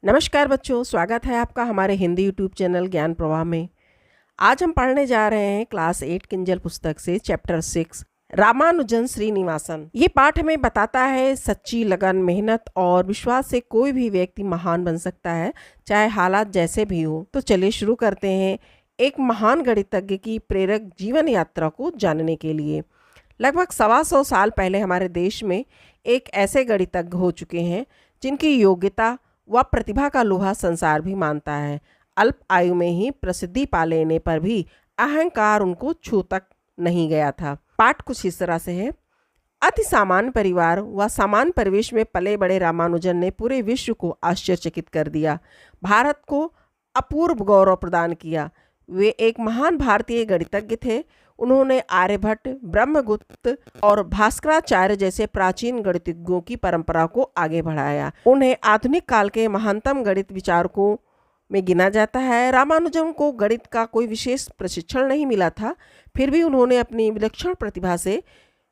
नमस्कार बच्चों, स्वागत है आपका हमारे हिंदी यूट्यूब चैनल ज्ञान प्रवाह में। आज हम पढ़ने जा रहे हैं क्लास 8 किंजल पुस्तक से चैप्टर 6 रामानुजन श्रीनिवासन। ये पाठ हमें बताता है सच्ची लगन, मेहनत और विश्वास से कोई भी व्यक्ति महान बन सकता है, चाहे हालात जैसे भी हो। तो चलिए शुरू करते हैं एक महान गणितज्ञ की प्रेरक जीवन यात्रा को जानने के लिए। लगभग 125 साल पहले हमारे देश में एक ऐसे गणितज्ञ हो चुके हैं जिनकी योग्यता व प्रतिभा का लोहा संसार भी मानता है। अल्प आयु में ही प्रसिद्धि पा लेने पर भी अहंकार उनको छू तक नहीं गया था। पाठ कुछ इस तरह से है। अति सामान्य परिवार व सामान्य परिवेश में पले बड़े रामानुजन ने पूरे विश्व को आश्चर्यचकित कर दिया, भारत को अपूर्व गौरव प्रदान किया। वे एक महान भारतीय गणितज्ञ थे। उन्होंने आर्यभट्ट, ब्रह्मगुप्त और भास्कराचार्य जैसे प्राचीन गणितज्ञों की परंपरा को आगे बढ़ाया। उन्हें आधुनिक काल के महानतम गणित विचारकों में गिना जाता है। रामानुजन को गणित का कोई विशेष प्रशिक्षण नहीं मिला था, फिर भी उन्होंने अपनी विलक्षण प्रतिभा से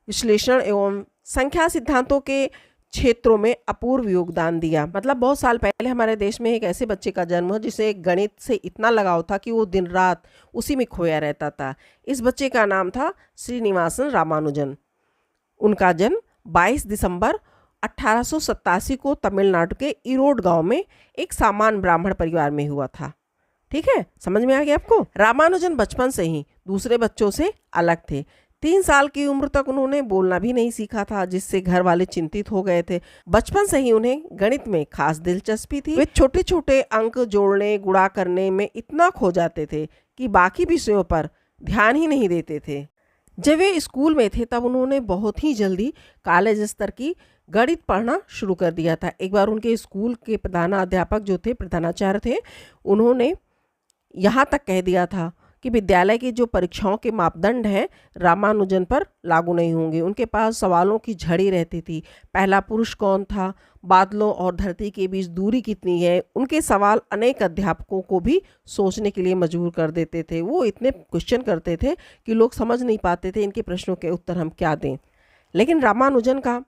विश्लेषण एवं संख्या सिद्धांतों के क्षेत्रों में अपूर्व योगदान दिया। मतलब बहुत साल पहले हमारे देश में एक ऐसे बच्चे का जन्म हुआ जिसे गणित से इतना लगाव था कि वो दिन रात उसी में खोया रहता था। इस बच्चे का नाम था श्रीनिवासन रामानुजन। उनका जन्म 22 दिसंबर 1887 को तमिलनाडु के ईरोड गांव में एक सामान्य ब्राह्मण परिवार में हुआ था। ठीक है, समझ में आ गया आपको। रामानुजन बचपन से ही दूसरे बच्चों से अलग थे। 3 साल की उम्र तक उन्होंने बोलना भी नहीं सीखा था, जिससे घर वाले चिंतित हो गए थे। बचपन से ही उन्हें गणित में खास दिलचस्पी थी। वे छोटे छोटे अंक जोड़ने, गुणा करने में इतना खो जाते थे कि बाकी विषयों पर ध्यान ही नहीं देते थे। जब वे स्कूल में थे तब उन्होंने बहुत ही जल्दी कॉलेज स्तर की गणित पढ़ना शुरू कर दिया था। एक बार उनके स्कूल के प्रधानाध्यापक जो थे, प्रधानाचार्य थे, उन्होंने यहाँ तक कह दिया था कि विद्यालय की जो परीक्षाओं के मापदंड हैं रामानुजन पर लागू नहीं होंगे। उनके पास सवालों की झड़ी रहती थी। पहला पुरुष कौन था, बादलों और धरती के बीच दूरी कितनी है। उनके सवाल अनेक अध्यापकों को भी सोचने के लिए मजबूर कर देते थे। वो इतने क्वेश्चन करते थे कि लोग समझ नहीं पाते थे इनके प्रश्नों के उत्तर हम क्या दें। लेकिन रामानुजन का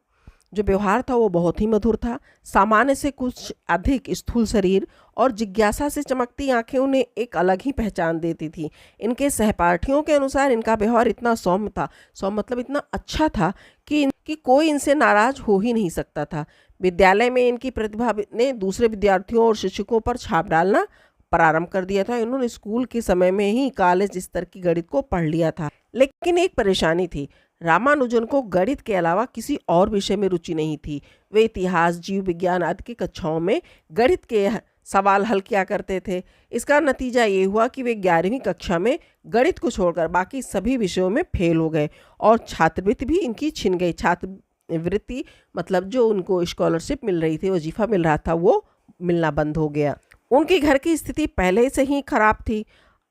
जो व्यवहार था वो बहुत ही मधुर था। सामान्य से कुछ अधिक स्थूल शरीर और जिज्ञासा से चमकती आंखें उन्हें एक अलग ही पहचान देती थी। इनके सहपाठियों के अनुसार इनका व्यवहार इतना सौम्य था, सौम्य मतलब इतना अच्छा था कि कोई इनसे नाराज हो ही नहीं सकता था। विद्यालय में इनकी प्रतिभा ने दूसरे विद्यार्थियों और शिक्षकों पर छाप डालना प्रारंभ कर दिया था। इन्होंने स्कूल के समय में ही कॉलेज स्तर की गणित को पढ़ लिया था। लेकिन एक परेशानी थी, रामानुजन को गणित के अलावा किसी और विषय में रुचि नहीं थी। वे इतिहास, जीव विज्ञान आदि की कक्षाओं में गणित के सवाल हल किया करते थे। इसका नतीजा ये हुआ कि वे 11वीं कक्षा में गणित को छोड़कर बाकी सभी विषयों में फेल हो गए और छात्रवृत्ति भी इनकी छिन गई। छात्रवृत्ति मतलब जो उनको स्कॉलरशिप मिल रही थी, वजीफा मिल रहा था, वो मिलना बंद हो गया। उनके घर की स्थिति पहले से ही खराब थी,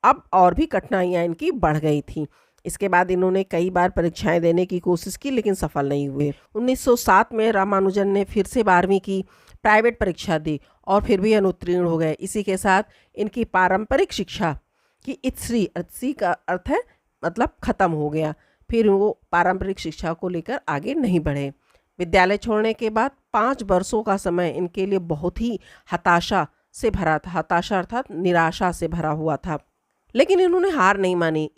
अब और भी कठिनाइयाँ इनकी बढ़ गई थीं। इसके बाद इन्होंने कई बार परीक्षाएं देने की कोशिश की लेकिन सफल नहीं हुए। 1907 में रामानुजन ने फिर से 12वीं की प्राइवेट परीक्षा दी और फिर भी अनुत्तीर्ण हो गए। इसी के साथ इनकी पारंपरिक शिक्षा की इत्सरी का अर्थ है मतलब खत्म हो गया। फिर वो पारंपरिक शिक्षा को लेकर आगे नहीं बढ़े। विद्यालय छोड़ने के बाद 5 वर्षों का समय इनके लिए बहुत ही हताशा से भरा था। हताशा अर्थात निराशा से भरा हुआ था। लेकिन इन्होंने हार नहीं मानी।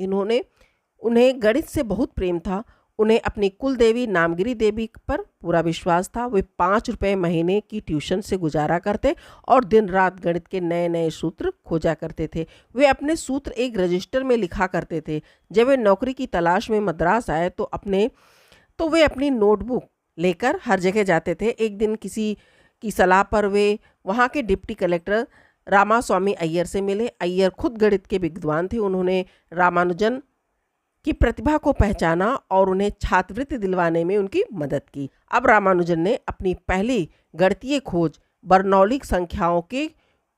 उन्हें गणित से बहुत प्रेम था। उन्हें अपनी कुल देवी नामगिरी देवी पर पूरा विश्वास था। वे 5 रुपये महीने की ट्यूशन से गुजारा करते और दिन रात गणित के नए नए सूत्र खोजा करते थे। वे अपने सूत्र एक रजिस्टर में लिखा करते थे। जब वे नौकरी की तलाश में मद्रास आए तो वे अपनी नोटबुक लेकर हर जगह जाते थे। एक दिन किसी की सलाह पर वे वहाँ के डिप्टी कलेक्टर रामास्वामी अय्यर से मिले। अय्यर खुद गणित के विद्वान थे। उन्होंने रामानुजन की प्रतिभा को पहचाना और उन्हें छात्रवृत्ति दिलवाने में उनकी मदद की। अब रामानुजन ने अपनी पहली गणितीय खोज बर्नौली संख्याओं के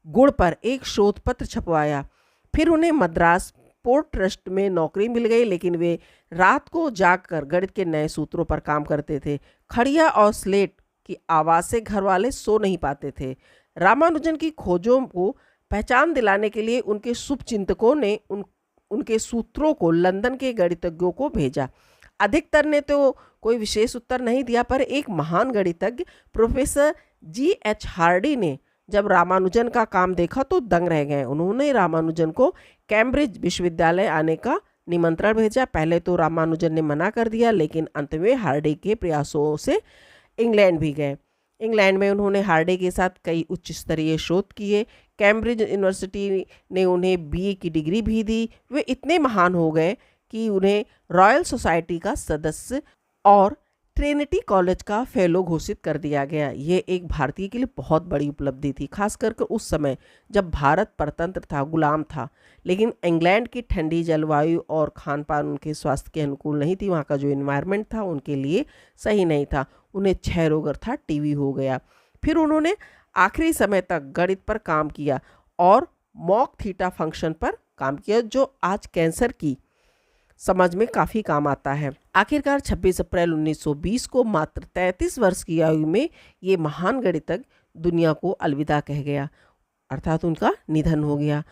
गुण पर एक शोध पत्र छपवाया। फिर उन्हें मद्रास पोर्ट ट्रस्ट में नौकरी मिल गई, लेकिन वे रात को जागकर गणित के नए सूत्रों पर काम करते थे। खड़िया और स्लेट की आवाज़ से घर वाले सो नहीं पाते थे। रामानुजन की खोजों को पहचान दिलाने के लिए उनके शुभचिंतकों ने उनके सूत्रों को लंदन के गणितज्ञों को भेजा। अधिकतर ने तो कोई विशेष उत्तर नहीं दिया, पर एक महान गणितज्ञ प्रोफेसर G.H. हार्डी ने जब रामानुजन का काम देखा तो दंग रह गए। उन्होंने रामानुजन को कैम्ब्रिज विश्वविद्यालय आने का निमंत्रण भेजा। पहले तो रामानुजन ने मना कर दिया, लेकिन अंत में हार्डी के प्रयासों से इंग्लैंड भी गए। इंग्लैंड में उन्होंने हार्डी के साथ कई उच्च स्तरीय शोध किए। कैम्ब्रिज यूनिवर्सिटी ने उन्हें बीए की डिग्री भी दी। वे इतने महान हो गए कि उन्हें रॉयल सोसाइटी का सदस्य और ट्रिनिटी कॉलेज का फेलो घोषित कर दिया गया। ये एक भारतीय के लिए बहुत बड़ी उपलब्धि थी, खास करके उस समय जब भारत परतंत्र था, गुलाम था। लेकिन इंग्लैंड की ठंडी जलवायु और खान पान उनके स्वास्थ्य के अनुकूल नहीं थी। वहाँ का जो एनवायरनमेंट था उनके लिए सही नहीं था। उन्हें क्षय रोग अर्थात टीबी हो गया। फिर उन्होंने आखिरी समय तक गणित पर काम किया और मॉक थीटा फंक्शन पर काम किया, जो आज कैंसर की समझ में काफ़ी काम आता है। आखिरकार 26 अप्रैल 1920 को मात्र 33 वर्ष की आयु में ये महान गणितज्ञ दुनिया को अलविदा कह गया, अर्थात उनका निधन हो गया।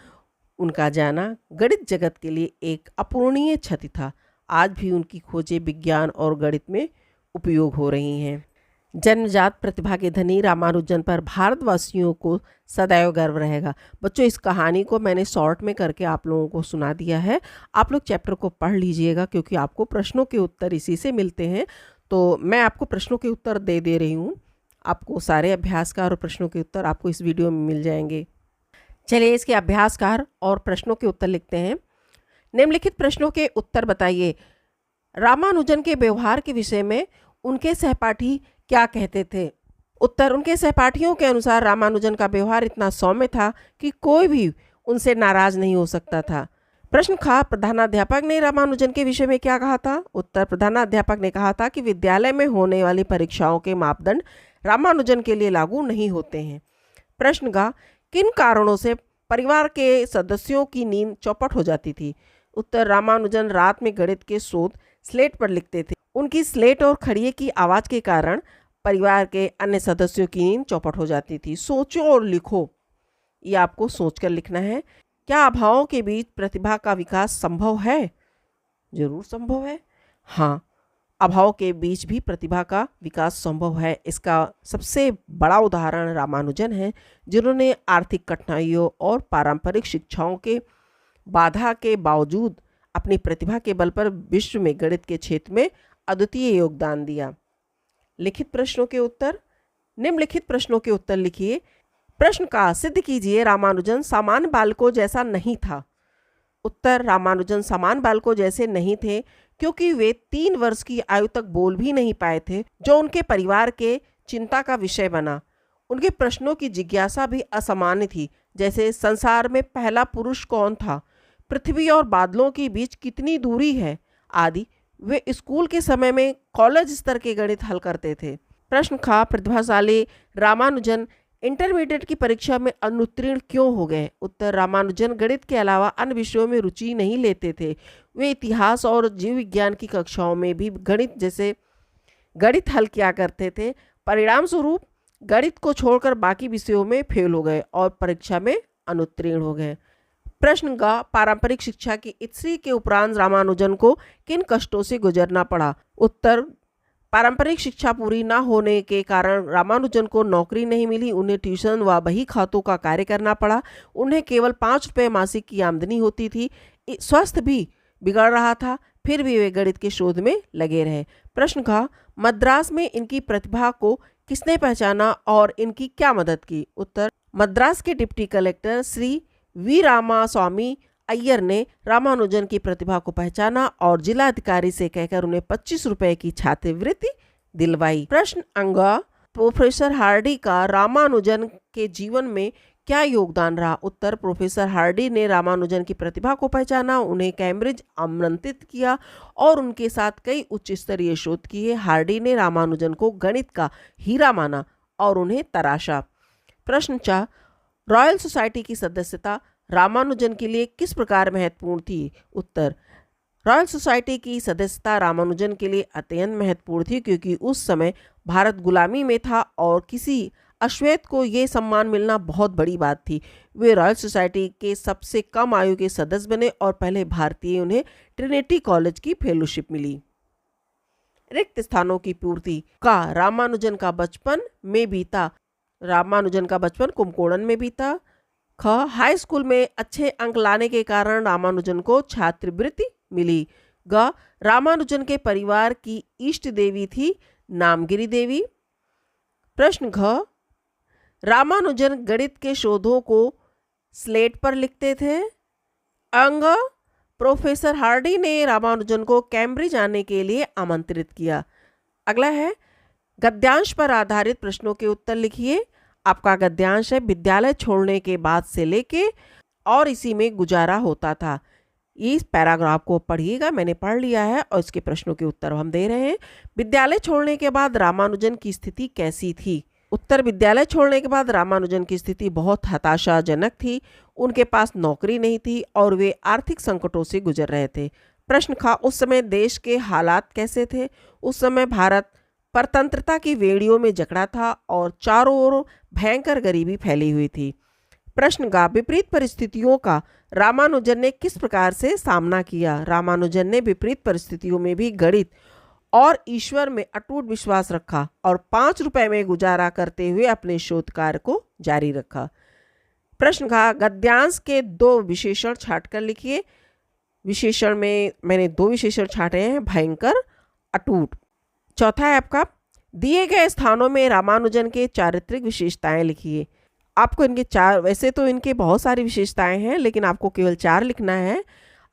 उनका जाना गणित जगत के लिए एक अपूरणीय क्षति था। आज भी उनकी खोजें विज्ञान और गणित में उपयोग हो रही हैं। जन्मजात प्रतिभा के धनी रामानुजन पर भारतवासियों को सदैव गर्व रहेगा। बच्चों, इस कहानी को मैंने शॉर्ट में करके आप लोगों को सुना दिया है। आप लोग चैप्टर को पढ़ लीजिएगा, क्योंकि आपको प्रश्नों के उत्तर इसी से मिलते हैं। तो मैं आपको प्रश्नों के उत्तर दे रही हूँ। आपको सारे अभ्यासकार और प्रश्नों के उत्तर आपको इस वीडियो में मिल जाएंगे। चलिए इसके अभ्यासकार और प्रश्नों के उत्तर लिखते हैं। निम्नलिखित प्रश्नों के उत्तर बताइए। रामानुजन के व्यवहार के विषय में उनके सहपाठी क्या कहते थे? उत्तर, उनके सहपाठियों के अनुसार रामानुजन का व्यवहार इतना सौम्य था कि कोई भी उनसे नाराज नहीं हो सकता था। प्रश्न ख, प्रधानाध्यापक ने रामानुजन के विषय में क्या कहा था? उत्तर, प्रधानाध्यापक ने कहा था कि विद्यालय में होने वाली परीक्षाओं के मापदंड रामानुजन के लिए लागू नहीं होते हैं। प्रश्न ग, किन कारणों से परिवार के सदस्यों की नींद चौपट हो जाती थी? उत्तर, रामानुजन रात में गणित के शोध स्लेट पर लिखते थे। उनकी स्लेट और खड़िए की आवाज़ के कारण परिवार के अन्य सदस्यों की नींद चौपट हो जाती थी। सोचो और लिखो, ये आपको सोचकर लिखना है। क्या अभावों के बीच प्रतिभा का विकास संभव है? जरूर संभव है। हाँ, अभाव के बीच भी प्रतिभा का विकास संभव है। इसका सबसे बड़ा उदाहरण रामानुजन है, जिन्होंने आर्थिक कठिनाइयों और पारंपरिक शिक्षाओं के बाधा के बावजूद अपनी प्रतिभा के बल पर विश्व में गणित के क्षेत्र में अद्वितीय योगदान दिया। लिखित प्रश्नों के उत्तर। निम्नलिखित प्रश्नों के उत्तर लिखिए। प्रश्न का, सिद्ध कीजिए रामानुजन सामान्य बालकों जैसा नहीं था। उत्तर, रामानुजन सामान्य बालकों जैसे नहीं थे क्योंकि वे 3 वर्ष की आयु तक बोल भी नहीं पाए थे, जो उनके परिवार के चिंता का विषय बना। उनके प्रश्नों की जिज्ञासा भी असामान्य थी, जैसे संसार में पहला पुरुष कौन था, पृथ्वी और बादलों के बीच कितनी दूरी है आदि। वे स्कूल के समय में कॉलेज स्तर के गणित हल करते थे। प्रश्न ख, प्रतिभाशाली रामानुजन इंटरमीडिएट की परीक्षा में अनुत्तीर्ण क्यों हो गए? उत्तर, रामानुजन गणित के अलावा अन्य विषयों में रुचि नहीं लेते थे। वे इतिहास और जीव विज्ञान की कक्षाओं में भी गणित हल किया करते थे। परिणाम स्वरूप गणित को छोड़कर बाकी विषयों में फेल हो गए और परीक्षा में अनुत्तीर्ण हो गए। प्रश्न ग, पारंपरिक शिक्षा की इत्सरी के उपरांत रामानुजन को किन कष्टों से गुजरना पड़ा? उत्तर, पारंपरिक शिक्षा पूरी न होने के कारण रामानुजन को नौकरी नहीं मिली। उन्हें ट्यूशन व बही खातों का कार्य करना पड़ा। उन्हें केवल 5 रुपये मासिक की आमदनी होती थी। स्वास्थ्य भी बिगड़ रहा था, फिर भी वे गणित के शोध में लगे रहे। प्रश्न ख, मद्रास में इनकी प्रतिभा को किसने पहचाना और इनकी क्या मदद की? उत्तर, मद्रास के deputy collector Shri V Ramaswamy Iyer ने रामानुजन की प्रतिभा को पहचाना और जिला अधिकारी से कहकर उन्हें 25 रुपए की छात्रवृत्ति दिलवाई। प्रश्न अंग, प्रोफेसर हार्डी का रामानुजन के जीवन में क्या योगदान रहा? उत्तर, प्रोफेसर हार्डी ने रामानुजन की प्रतिभा को पहचाना, उन्हें कैम्ब्रिज आमंत्रित किया और उनके साथ कई उच्च स्तरीय शोध किए। हार्डी ने रामानुजन को गणित का हीरा माना और उन्हें तराशा। प्रश्न 4, रॉयल सोसाइटी की सदस्यता रामानुजन के लिए किस प्रकार महत्वपूर्ण थी? उत्तर, रॉयल सोसाइटी की सदस्यता रामानुजन के लिए अत्यंत महत्वपूर्ण थी क्योंकि उस समय भारत गुलामी में था और किसी अश्वेत को ये सम्मान मिलना बहुत बड़ी बात थी। वे रॉयल सोसाइटी के सबसे कम आयु के सदस्य बने और पहले भारतीय उन्हें ट्रिनिटी कॉलेज की फेलोशिप मिली। रिक्त स्थानों की पूर्ति का, रामानुजन का बचपन में बीता रामानुजन का बचपन कुंभकोणम में बीता। ख, हाई स्कूल में अच्छे अंक लाने के कारण रामानुजन को छात्रवृत्ति मिली। ग, रामानुजन के परिवार की इष्ट देवी थी नामगिरी देवी। प्रश्न घ, रामानुजन गणित के शोधों को स्लेट पर लिखते थे। अंग, प्रोफेसर हार्डी ने रामानुजन को कैम्ब्रिज आने के लिए आमंत्रित किया। अगला है गद्यांश पर आधारित प्रश्नों के उत्तर लिखिए। आपका गद्यांश है विद्यालय छोड़ने के बाद से लेके और इसी में गुजारा होता था। इस पैराग्राफ को पढ़िएगा, मैंने पढ़ लिया है और इसके प्रश्नों के उत्तर हम दे रहे हैं। विद्यालय छोड़ने के बाद रामानुजन की स्थिति कैसी थी? उत्तर, विद्यालय छोड़ने के बाद रामानुजन की स्थिति बहुत हताशाजनक थी। उनके पास नौकरी नहीं थी और वे आर्थिक संकटों से गुजर रहे थे। प्रश्न खा, उस समय देश के हालात कैसे थे? उस समय भारत परतंत्रता की वेड़ियों में जकड़ा था और चारों ओर भयंकर गरीबी फैली हुई थी। प्रश्न गा, विपरीत परिस्थितियों का रामानुजन ने किस प्रकार से सामना किया? रामानुजन ने विपरीत परिस्थितियों में भी गणित और ईश्वर में अटूट विश्वास रखा और 5 रुपए में गुजारा करते हुए अपने शोध कार्य को जारी रखा। प्रश्न का, गद्यांश के 2 विशेषण छांटकर लिखिए। विशेषण में मैंने 2 विशेषण छांटे हैं, भयंकर, अटूट। चौथा है आपका, दिए गए स्थानों में रामानुजन के चारित्रिक विशेषताएं लिखिए। आपको इनके 4, वैसे तो इनके बहुत सारी विशेषताएं हैं लेकिन आपको केवल 4 लिखना है।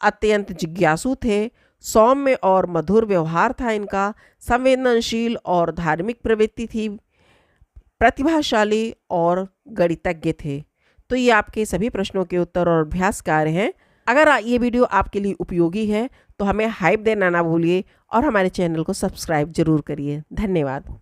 अत्यंत जिज्ञासु थे, सौम्य और मधुर व्यवहार था इनका, संवेदनशील और धार्मिक प्रवृत्ति थी, प्रतिभाशाली और गणितज्ञ थे। तो ये आपके सभी प्रश्नों के उत्तर और अभ्यास कार्य हैं। अगर ये वीडियो आपके लिए उपयोगी है तो हमें हाइप देना ना भूलिए और हमारे चैनल को सब्सक्राइब जरूर करिए। धन्यवाद।